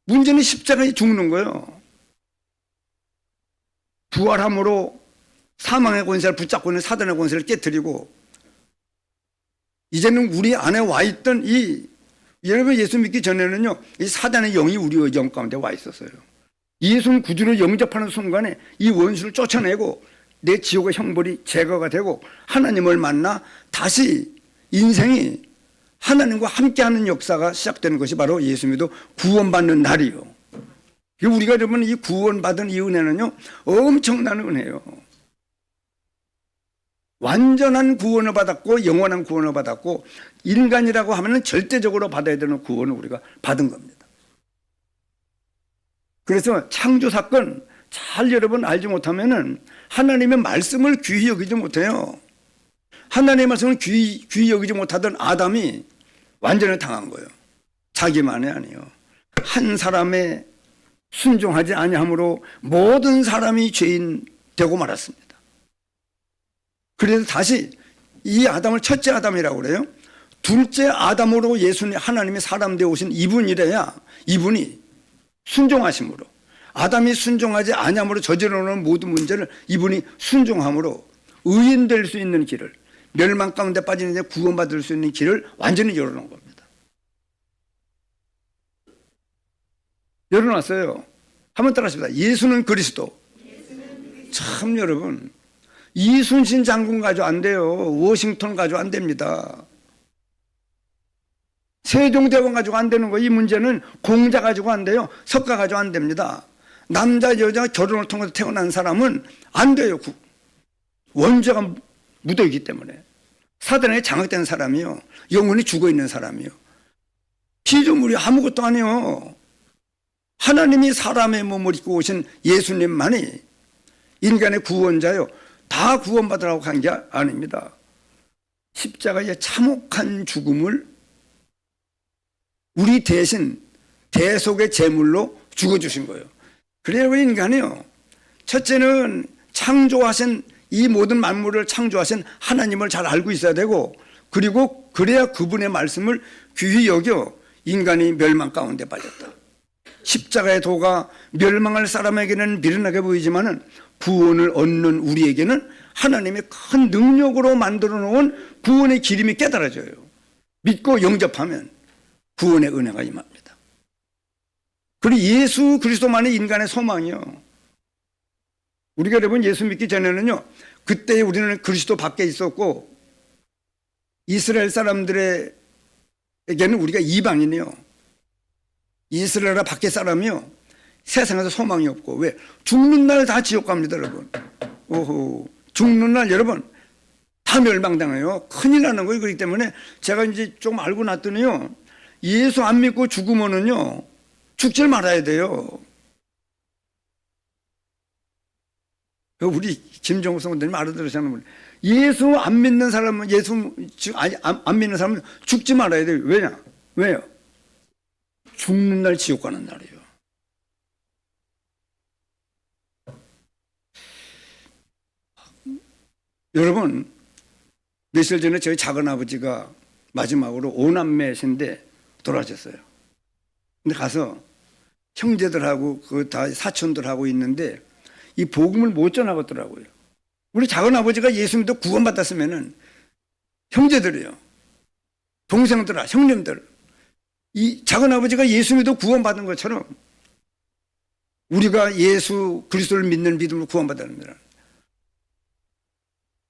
문제는 십자가에 죽는 거예요. 부활함으로 사망의 권세를 붙잡고 있는 사단의 권세를 깨뜨리고, 이제는 우리 안에 와 있던 여러분, 예수 믿기 전에는요 이 사단의 영이 우리 영 가운데 와 있었어요. 예수 구주를 영접하는 순간에 이 원수를 쫓아내고 내 지옥의 형벌이 제거가 되고 하나님을 만나 다시 인생이 하나님과 함께하는 역사가 시작되는 것이 바로 예수 믿어 구원받는 날이요. 우리가 여러분 이 구원받은 이 은혜는요 엄청난 은혜예요. 완전한 구원을 받았고 영원한 구원을 받았고 인간이라고 하면 절대적으로 받아야 되는 구원을 우리가 받은 겁니다. 그래서 창조 사건 잘 여러분 알지 못하면은 하나님의 말씀을 귀히 여기지 못해요. 하나님의 말씀을 귀히 여기지 못하던 아담이 완전히 당한 거예요. 자기만이 아니에요. 한 사람의 순종하지 아니함으로 모든 사람이 죄인 되고 말았습니다. 그래서 다시 이 아담을 첫째 아담이라고 그래요. 둘째 아담으로 예수님 하나님이 사람 되어 오신 이분이래야 이분이 순종하심으로, 아담이 순종하지 아니함으로 저지르는 모든 문제를 이분이 순종함으로 의인 될 수 있는 길을, 멸망 가운데 빠지는 데 구원받을 수 있는 길을 완전히 열어놓은 겁니다. 열어놨어요. 한번 따라하십니다. 예수는 그리스도. 참 여러분, 이순신 장군 가지고 안 돼요. 워싱턴 가지고 안 됩니다. 세종대왕 가지고 안 되는 거. 이 문제는 공자 가지고 안 돼요. 석가 가지고 안 됩니다. 남자 여자 결혼을 통해서 태어난 사람은 안 돼요. 원죄가 묻어있기 때문에. 사단에 장악된 사람이요, 영혼이 죽어있는 사람이요, 피조물이 아무것도 아니요. 하나님이 사람의 몸을 입고 오신 예수님만이 인간의 구원자요, 다 구원받으라고 한 게 아닙니다. 십자가의 참혹한 죽음을 우리 대신 대속의 제물로 죽어주신 거예요. 그래야 인간이요, 첫째는 창조하신 이 모든 만물을 창조하신 하나님을 잘 알고 있어야 되고, 그리고 그래야 그분의 말씀을 귀히 여겨 인간이 멸망 가운데 빠졌다. 십자가의 도가 멸망할 사람에게는 미련하게 보이지만 구원을 얻는 우리에게는 하나님의 큰 능력으로 만들어 놓은 구원의 기름이 깨달아져요. 믿고 영접하면 구원의 은혜가 임합니다. 그리고 예수 그리스도만이 인간의 소망이요. 우리가 여러분 예수 믿기 전에는요, 그때 우리는 그리스도 밖에 있었고 이스라엘 사람들에게는 우리가 이방인이요, 이스라엘 밖에 사람이요, 세상에서 소망이 없고. 왜? 죽는 날 다 지옥 갑니다, 여러분. 오호, 죽는 날 여러분 다 멸망당해요. 큰일 나는 거예요. 그렇기 때문에 제가 이제 좀 알고 났더니요, 예수 안 믿고 죽으면은요 죽질 말아야 돼요. 우리 김정우 성도님 알아들으시는 분, 예수 안 믿는 사람은 안 믿는 사람은 죽지 말아야 돼요. 왜요? 죽는 날 지옥 가는 날이에요. 여러분, 며칠 전에 저희 작은 아버지가 마지막으로 5남매신데 돌아가셨어요. 근데 가서 형제들하고 그 다 사촌들하고 있는데 이 복음을 못 전하겠더라고요. 우리 작은 아버지가 예수 믿어 구원받았으면은 형제들이요, 동생들아, 형님들, 이 작은 아버지가 예수 믿어 구원받은 것처럼 우리가 예수 그리스도를 믿는 믿음으로 구원받았습니다.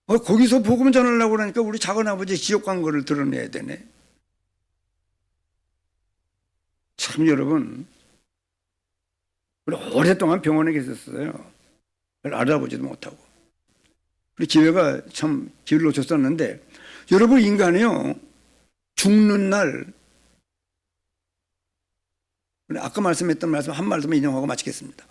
거기서 복음 전하려고 그러니까 우리 작은 아버지 지옥 간 거를 드러내야 되네. 참 여러분, 우리 오랫동안 병원에 계셨어요. 알아보지도 못하고. 우리 기회가 참 기회를 놓쳤었는데, 여러분, 인간이요, 죽는 날, 아까 말씀했던 말씀 한 말씀만 인용하고 마치겠습니다.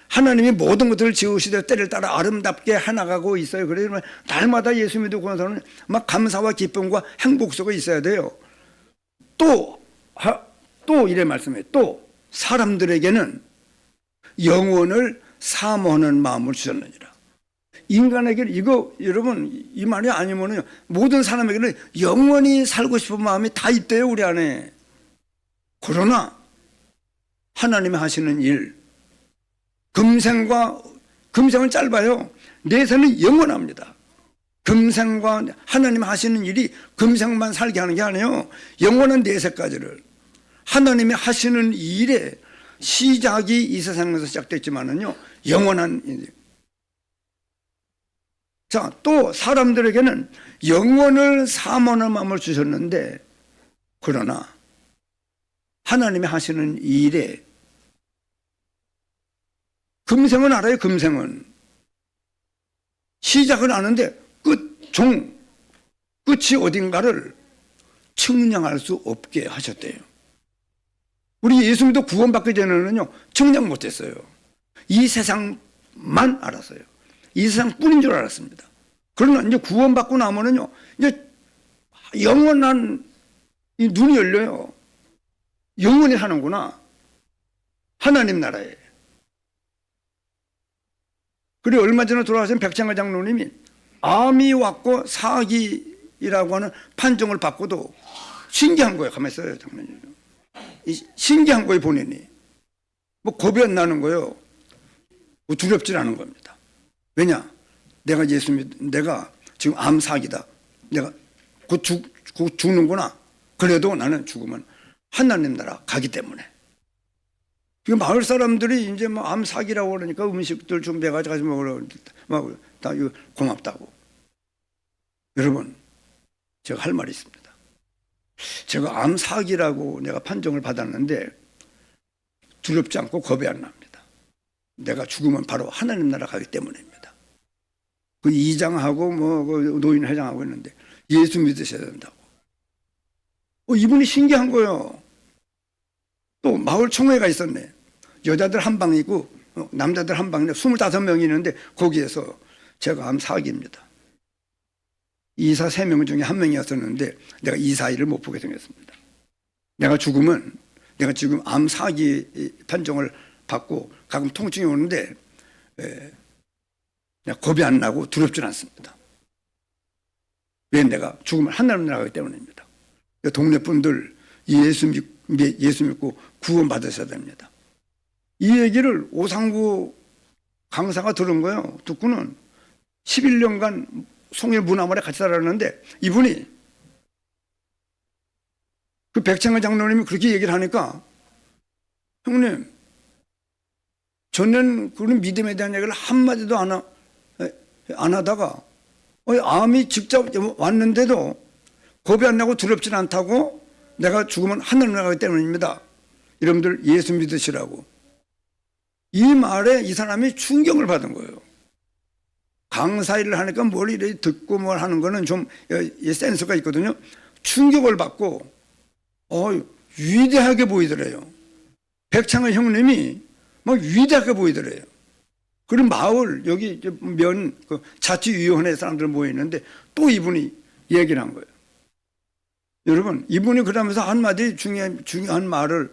하나님이 모든 것들을 지으시되 때를 따라 아름답게 해나가고 있어요. 그러면 날마다 예수 믿고 그런 사람은 막 감사와 기쁨과 행복 속에 있어야 돼요. 또 이래 말씀해요. 또 사람들에게는 영원을 사모하는 마음을 주셨느니라. 인간에게는, 이거 여러분 이 말이 아니면요, 모든 사람에게는 영원히 살고 싶은 마음이 다 있대요, 우리 안에. 그러나 하나님이 하시는 일, 금생은 짧아요. 내세는 영원합니다. 금생과 하나님 하시는 일이 금생만 살게 하는 게 아니에요. 영원한 내세까지를 하나님이 하시는 일의 시작이 이 세상에서 시작됐지만은요, 영원한 일. 자, 또 사람들에게는 영원을 사모하는 마음을 주셨는데, 그러나 하나님이 하시는 일에 금생은 알아요. 금생은 시작은 아는데 끝이 어딘가를 측량할 수 없게 하셨대요. 우리 예수 믿어 구원받기 전에는요, 측량 못했어요. 이 세상만 알았어요. 이 세상 뿐인 줄 알았습니다. 그러나 이제 구원받고 나면은요, 이제 영원한 이 눈이 열려요. 영원히 사는구나, 하나님 나라에. 그리고 얼마 전에 돌아가신 백창화 장로님이 암이 왔고 사기라고 하는 판정을 받고도 신기한 거예요. 가만히 있어요, 장로님. 신기한 거예요, 본인이. 뭐 겁이 안 나는 거예요. 뭐 두렵지 않은 겁니다. 왜냐? 내가 내가 지금 암 사기다. 내가 곧 죽는구나. 그래도 나는 죽으면 하나님 나라 가기 때문에. 지금 마을 사람들이 이제 뭐 암 사기라고 그러니까 음식들 준비해가지고 가지 먹으라고 다 이거 고맙다고. 여러분, 제가 할 말이 있습니다. 제가 암 사기라고 내가 판정을 받았는데 두렵지 않고 겁이 안 납니다. 내가 죽으면 바로 하나님 나라 가기 때문입니다. 그 이장하고 그 노인 회장하고 있는데 예수 믿으셔야 된다고. 이분이 신기한 거예요. 또 마을 총회가 있었네. 여자들 한 방이 있고 남자들 한 방인데 25명이 있는데 거기에서 제가 암 사기입니다. 이사 3명 중에 1명이었었는데 내가 이사일을 못 보게 생겼습니다. 내가 죽으면, 내가 지금 암 사기 판정을 받고 가끔 통증이 오는데 내가 겁이 안 나고 두렵지 않습니다. 왜? 내가 죽으면 하나님 나라 가기 때문입니다. 동네 분들 예수 믿고 구원 받으셔야 됩니다. 이 얘기를 오상구 강사가 들은 거예요. 듣고는 11년간 송일 문화마을에 같이 살았는데 이분이, 그 백창화 장로님이 그렇게 얘기를 하니까, 형님, 전엔 그런 믿음에 대한 얘기를 한마디도 안 하다가 암이 직접 왔는데도 겁이 안 나고 두렵지 않다고, 내가 죽으면 하늘을 나가기 때문입니다. 여러분들 예수 믿으시라고. 이 말에 이 사람이 충격을 받은 거예요. 강사 일을 하니까 뭘 이렇게 듣고 뭘 하는 거는 좀 센스가 있거든요. 충격을 받고 위대하게 보이더래요. 백창화 형님이 막 위대하게 보이더래요. 그리고 마을 여기 그 자치위원회 사람들 모여 있는데 또 이분이 얘기를 한 거예요. 여러분, 이분이 그러면서 한마디 중요한 말을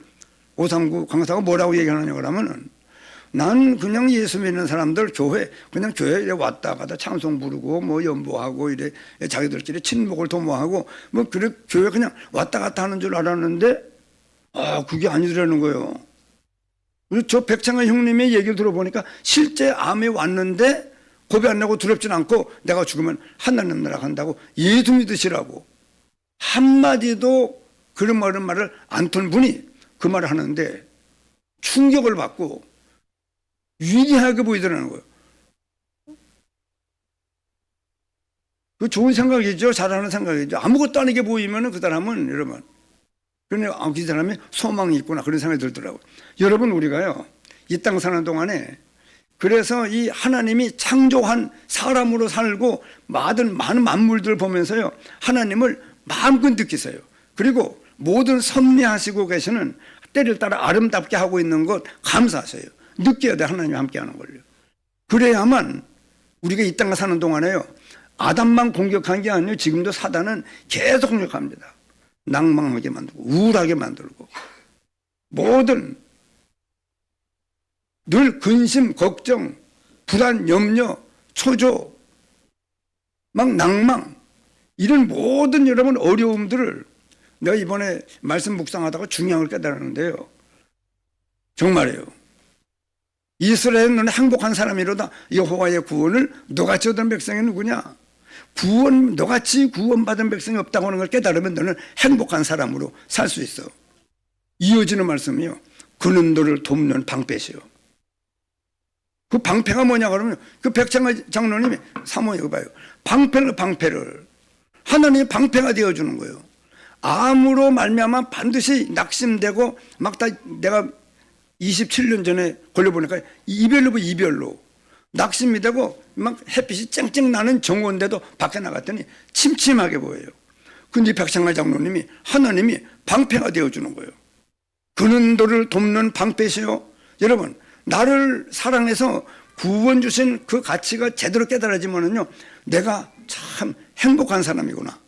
539 강사가 뭐라고 얘기하느냐 그러면은, 난 그냥 예수 믿는 사람들 그냥 교회에 왔다 가다 찬송 부르고 뭐 연보하고 이래 자기들끼리 친목을 도모하고 뭐 그래 교회 그냥 왔다 갔다 하는 줄 알았는데 그게 아니더라는 거예요. 그리고 저 백창환 형님의 얘기를 들어보니까 실제 암에 왔는데 고비 안 나고 두렵진 않고 내가 죽으면 하나님 나라 간다고 예수 믿으시라고 한마디도 그런 말을 안 턴 분이 그 말을 하는데 충격을 받고 위대하게 보이더라는 거예요. 그 좋은 생각이죠. 잘하는 생각이죠. 아무것도 아니게 보이면 그 사람은 여러분, 그런데 그 사람이 소망이 있구나 그런 생각이 들더라고요. 여러분, 우리가요 이 땅 사는 동안에 그래서 이 하나님이 창조한 사람으로 살고 많은 만물들을 보면서요 하나님을 마음껏 느끼세요. 그리고 모든 섭리하시고 계시는 때를 따라 아름답게 하고 있는 것 감사하세요. 느껴야 돼, 하나님이 함께하는 걸요. 그래야만 우리가 이 땅에 사는 동안에요 아담만 공격한 게 아니에요. 지금도 사단은 계속 공격합니다. 낭망하게 만들고 우울하게 만들고 모든 늘 근심, 걱정, 불안, 염려, 초조, 막 낭망 이런 모든 여러분 어려움들을 내가 이번에 말씀 묵상하다가 중요한 걸 깨달았는데요. 정말이에요. 이스라엘은 너는 행복한 사람이로다. 여호와의 구원을 너같이 얻은 백성이 누구냐? 너같이 구원받은 백성이 없다고 하는 걸 깨달으면 너는 행복한 사람으로 살 수 있어. 이어지는 말씀이요. 그는 너를 돕는 방패시요. 그 방패가 뭐냐 그러면 그 백창환 장로님이 사모님 봐요. 방패를 하나님이 방패가 되어주는 거예요. 암으로 말미암아 반드시 낙심되고 막 다 내가 27년 전에 걸려보니까 이별로 낙심이 되고 막 햇빛이 쨍쨍 나는 정오인데도 밖에 나갔더니 침침하게 보여요. 근데 백창환 장로님이 하나님이 방패가 되어주는 거예요. 그는 너를 돕는 방패시요. 여러분, 나를 사랑해서 구원 주신 그 가치가 제대로 깨달아지면은요 내가 참 행복한 사람이구나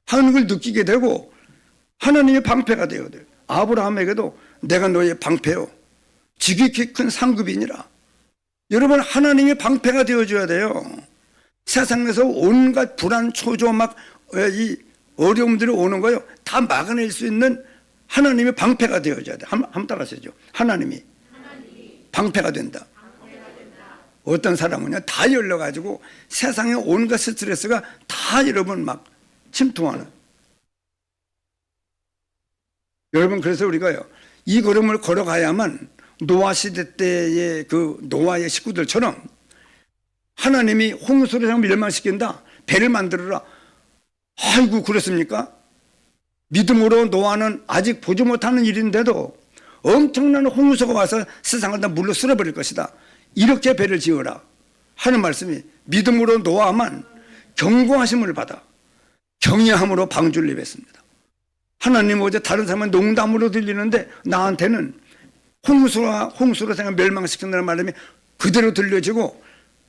하는 걸 느끼게 되고 하나님의 방패가 되어야 돼요. 아브라함에게도 내가 너의 방패요 지극히 큰 상급이니라. 여러분, 하나님의 방패가 되어줘야 돼요. 세상에서 온갖 불안, 초조, 막 이 어려움들이 오는 거요 다 막아낼 수 있는 하나님의 방패가 되어줘야 돼요. 한번 따라하시죠. 하나님이 방패가 된다. 어떤 사람은요 다 열려가지고 세상의 온갖 스트레스가 다 여러분 막 침투하는. 여러분, 그래서 우리가요 이 걸음을 걸어가야만 노아 시대 때의 그 노아의 식구들처럼 하나님이 홍수를 멸망시킨다, 배를 만들어라. 아이고, 그렇습니까? 믿음으로 노아는 아직 보지 못하는 일인데도 엄청난 홍수가 와서 세상을 다 물로 쓸어버릴 것이다. 이렇게 배를 지어라 하는 말씀이 믿음으로 노아만 경고하심을 받아 경외함으로 방주를 입었습니다. 하나님 어제 다른 사람은 농담으로 들리는데 나한테는 홍수로 생각 멸망시킨다는 말씀이 그대로 들려지고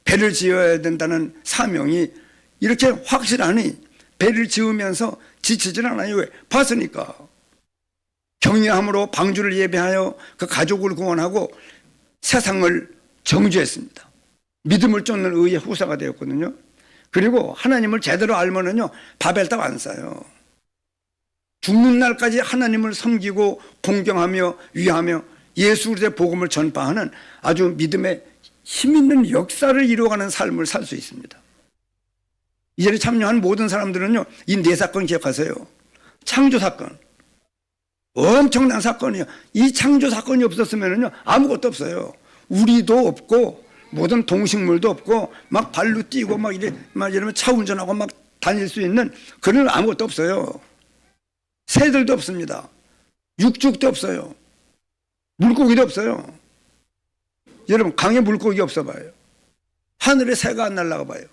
배를 지어야 된다는 사명이 이렇게 확실하니 배를 지으면서 지치질 않아요. 왜? 봤으니까. 경외함으로 방주를 예배하여 그 가족을 구원하고 세상을 정죄했습니다. 믿음을 쫓는 의의 후사가 되었거든요. 그리고 하나님을 제대로 알면은요 바벨탑 안 쌓아요. 죽는 날까지 하나님을 섬기고 공경하며 위하며 예수 그리스도의 복음을 전파하는 아주 믿음의 힘있는 역사를 이루어가는 삶을 살 수 있습니다. 이 자리에 참여한 모든 사람들은요 이 네 사건 기억하세요. 창조 사건 엄청난 사건이에요. 이 창조 사건이 없었으면요 아무것도 없어요. 우리도 없고 모든 동식물도 없고 막 발로 뛰고 막 이러면 차 운전하고 막 다닐 수 있는 그런 아무것도 없어요. 새들도 없습니다. 육축도 없어요. 물고기도 없어요. 여러분, 강에 물고기 없어 봐요. 하늘에 새가 안 날아가 봐요.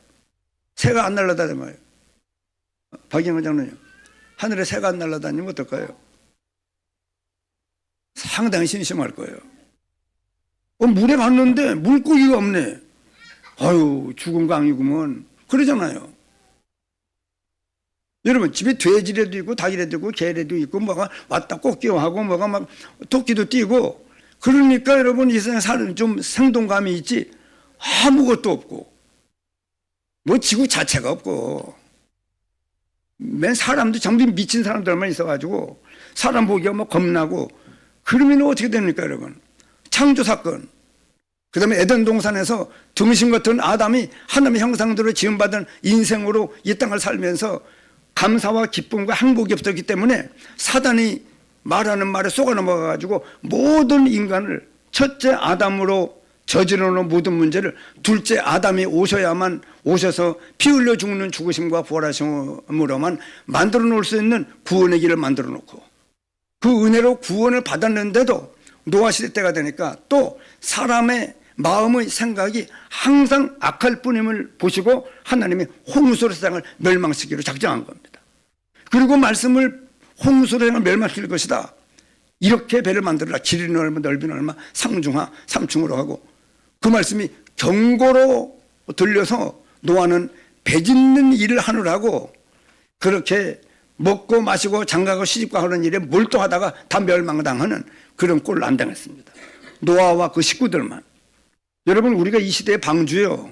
새가 안 날아다녀요. 박영호 장로님, 하늘에 새가 안 날아다니면 어떨까요? 상당히 심심할 거예요. 물에 갔는데 물고기가 없네. 아유, 죽은 거 아니구먼. 그러잖아요. 여러분, 집에 돼지라도 있고, 닭이라도 있고, 개라도 있고, 뭐가 왔다 꽃기하고, 뭐가 막 토끼도 뛰고, 그러니까 여러분, 이 세상에 사는 좀 생동감이 있지, 아무것도 없고, 뭐 지구 자체가 없고, 맨 사람도 전부 미친 사람들만 있어가지고, 사람 보기가 뭐 겁나고, 그러면 어떻게 됩니까, 여러분? 창조사건. 그 다음에 에덴 동산에서 등신 같은 아담이 하나님의 형상대로 지음받은 인생으로 이 땅을 살면서 감사와 기쁨과 행복이 없었기 때문에 사단이 말하는 말에 속아 넘어가가지고 모든 인간을 첫째 아담으로 저지르는 모든 문제를 둘째 아담이 오셔서 피 흘려 죽는 죽으심과 부활하심으로만 만들어 놓을 수 있는 구원의 길을 만들어 놓고 그 은혜로 구원을 받았는데도 노아 시대 때가 되니까 또 사람의 마음의 생각이 항상 악할 뿐임을 보시고 하나님이 홍수로 세상을 멸망시키기로 작정한 겁니다. 그리고 말씀을 홍수로 세상을 멸망시킬 것이다. 이렇게 배를 만들어라. 길이는 얼마 넓이는 얼마 상중하 삼중으로 하고 그 말씀이 경고로 들려서 노아는 배 짓는 일을 하느라고 그렇게 먹고 마시고 장가고 시집가 하는 일에 몰두하다가 다 멸망당하는 그런 꼴을 안 당했습니다. 노아와 그 식구들만. 여러분 우리가 이 시대의 방주요.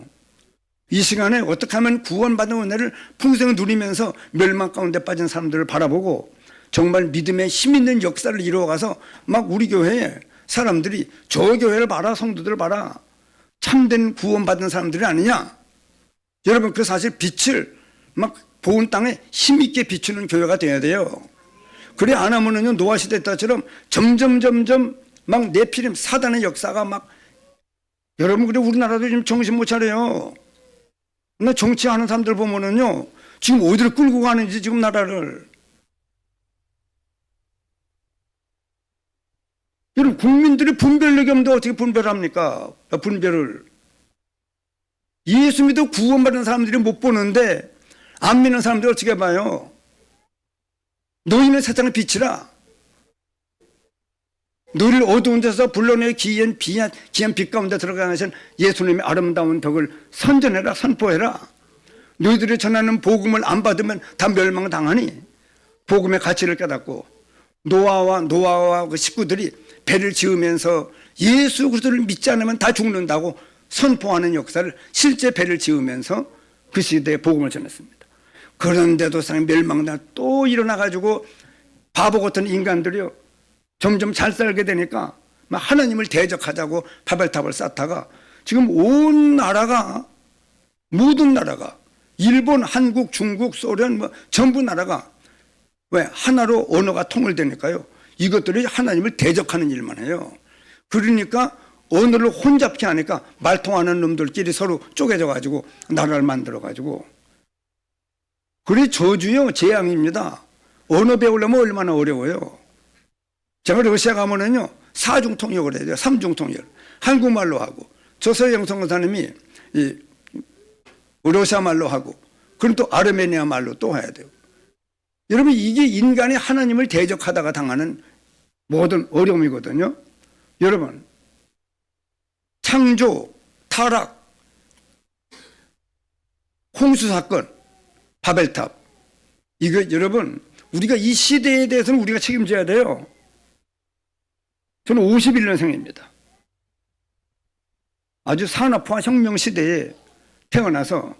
이 시간에 어떻게 하면 구원받은 은혜를 풍성히 누리면서 멸망 가운데 빠진 사람들을 바라보고 정말 믿음의 힘 있는 역사를 이루어가서 막 우리 교회에 사람들이 저 교회를 봐라 성도들을 봐라 참된 구원받은 사람들이 아니냐. 여러분 그 사실 빛을 막 보은 땅에 힘있게 비추는 교회가 돼야 돼요. 그래 안 하면은요 노아 시대 때처럼 점점 막 네피림 사단의 역사가 막 여러분 그래 우리나라도 지금 정신 못 차려요. 나 정치하는 사람들 보면은요 지금 어디를 끌고 가는지 지금 나라를. 여러분 국민들이 분별력이 없는데 어떻게 분별합니까? 분별을. 예수 믿어 구원받은 사람들이 못 보는데 안 믿는 사람들이 어떻게 봐요? 너희는 세상의 빛이라. 너희를 어두운 데서 불러내 귀한 빛 가운데 들어가신 예수님의 아름다운 덕을 선전해라 선포해라. 너희들이 전하는 복음을 안 받으면 다 멸망당하니 복음의 가치를 깨닫고 노아와 그 식구들이 배를 지으면서 예수 그리스도를 믿지 않으면 다 죽는다고 선포하는 역사를 실제 배를 지으면서 그 시대에 복음을 전했습니다. 그런데도 세상에 멸망당 또 일어나가지고 바보 같은 인간들이요 점점 잘 살게 되니까 막 하나님을 대적하자고 바벨탑을 쌓다가 지금 온 나라가 모든 나라가 일본, 한국, 중국, 소련 뭐 전부 나라가 왜 하나로 언어가 통일되니까요. 이것들이 하나님을 대적하는 일만 해요. 그러니까 언어를 혼잡케 하니까 말통하는 놈들끼리 서로 쪼개져 가지고 나라를 만들어 가지고 그래 저주요 재앙입니다. 언어 배우려면 얼마나 어려워요. 제가 러시아 가면은요 4중통역을 해야 돼요. 3중통역 한국말로 하고 조서영 선교사님이 러시아 말로 하고 그럼 또 아르메니아 말로 또 해야 돼요. 여러분 이게 인간이 하나님을 대적하다가 당하는 모든 어려움이거든요. 여러분 창조, 타락, 홍수사건, 바벨탑 이거 여러분 우리가 이 시대에 대해서는 우리가 책임져야 돼요. 저는 51년생입니다. 아주 산업화 혁명 시대에 태어나서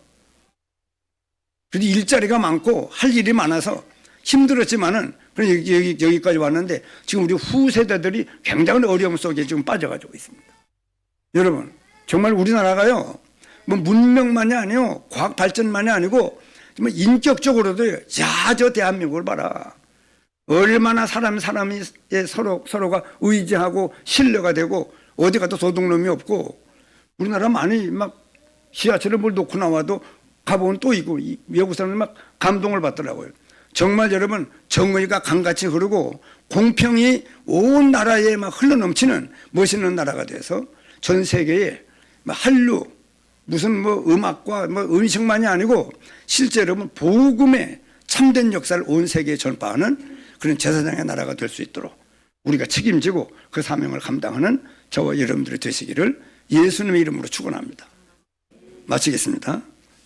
그래도 일자리가 많고 할 일이 많아서 힘들었지만은 여기까지 왔는데 지금 우리 후세대들이 굉장히 어려움 속에 지금 빠져가지고 있습니다. 여러분 정말 우리나라가요 뭐 문명만이 아니요 과학 발전만이 아니고 정말 인격적으로도 야 저 대한민국을 봐라. 얼마나 사람이 서로가 의지하고 신뢰가 되고 어디 가도 도둑놈이 없고 우리나라 많이 막 지하철에 뭘 놓고 나와도 가보면 또 있고 외국 사람들 막 감동을 받더라고요. 정말 여러분 정의가 강같이 흐르고 공평이 온 나라에 막 흘러넘치는 멋있는 나라가 돼서 전 세계에 한류 무슨 뭐 음악과 뭐 음식만이 아니고 실제 여러분 복음의 참된 역사를 온 세계에 전파하는 그런 제사장의 나라가 될 수 있도록 우리가 책임지고 그 사명을 감당하는 저와 여러분들이 되시기를 예수님의 이름으로 축원합니다. 마치겠습니다.